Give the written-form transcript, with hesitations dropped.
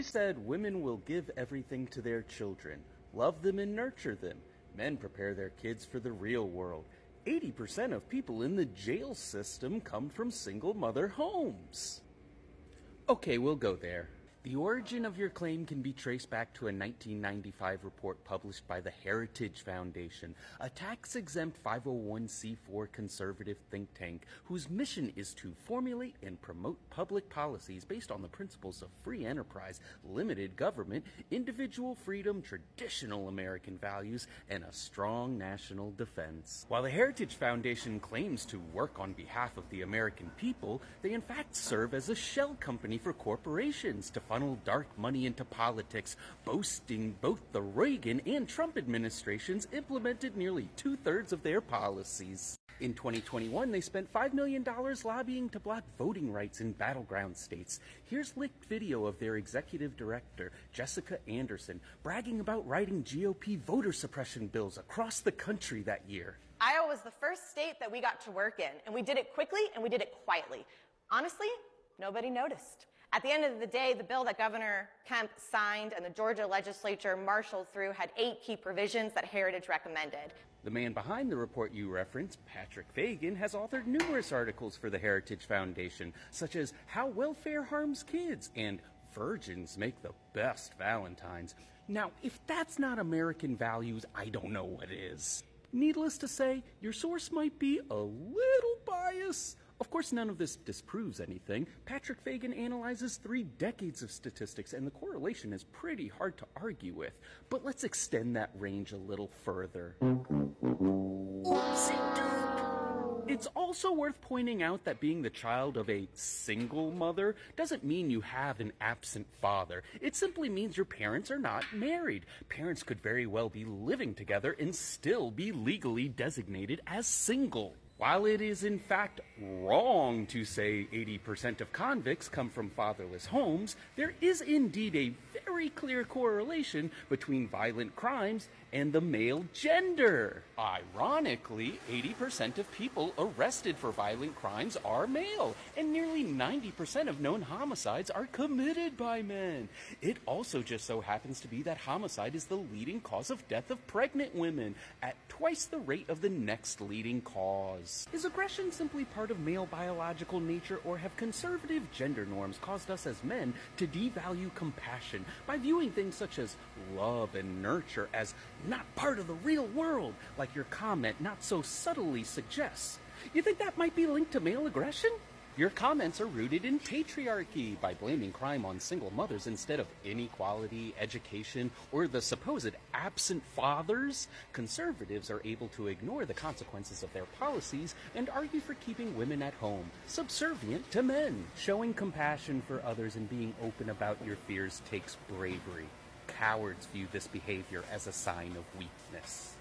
History said women will give everything to their children, love them and nurture them. Men prepare their kids for the real world. 80% of people in the jail system come from single mother homes. Okay, we'll go there. The origin of your claim can be traced back to a 1995 report published by the Heritage Foundation, a tax-exempt 501c4 conservative think tank whose mission is to formulate and promote public policies based on the principles of free enterprise, limited government, individual freedom, traditional American values, and a strong national defense. While the Heritage Foundation claims to work on behalf of the American people, they in fact serve as a shell company for corporations to funnel dark money into politics, boasting both the Reagan and Trump administrations implemented nearly 2/3 of their policies. In 2021, they spent $5 million lobbying to block voting rights in battleground states. Here's leaked video of their executive director, Jessica Anderson, bragging about writing GOP voter suppression bills across the country that year. Iowa was the first state that we got to work in, and we did it quickly and we did it quietly. Honestly, nobody noticed. At the end of the day, the bill that Governor Kemp signed and the Georgia legislature marshaled through had 8 key provisions that Heritage recommended. The man behind the report you referenced, Patrick Fagan, has authored numerous articles for the Heritage Foundation, such as How Welfare Harms Kids and Virgins Make the Best Valentines. Now, if that's not American values, I don't know what is. Needless to say, your source might be a little biased. Of course, none of this disproves anything. Patrick Fagan analyzes 3 decades of statistics, and the correlation is pretty hard to argue with. But let's extend that range a little further. It's also worth pointing out that being the child of a single mother doesn't mean you have an absent father. It simply means your parents are not married. Parents could very well be living together and still be legally designated as single. While it is in fact wrong to say 80% of convicts come from fatherless homes, there is indeed a very clear correlation between violent crimes and the male gender. Ironically, 80% of people arrested for violent crimes are male, and nearly 90% of known homicides are committed by men. It also just so happens to be that homicide is the leading cause of death of pregnant women, at twice the rate of the next leading cause. Is aggression simply part of male biological nature, or have conservative gender norms caused us as men to devalue compassion by viewing things such as love and nurture as not part of the real world, like your comment not so subtly suggests? You think that might be linked to male aggression? Your comments are rooted in patriarchy by blaming crime on single mothers instead of inequality, education, or the supposed absent fathers. Conservatives are able to ignore the consequences of their policies and argue for keeping women at home, subservient to men. Showing compassion for others and being open about your fears takes bravery. Cowards view this behavior as a sign of weakness.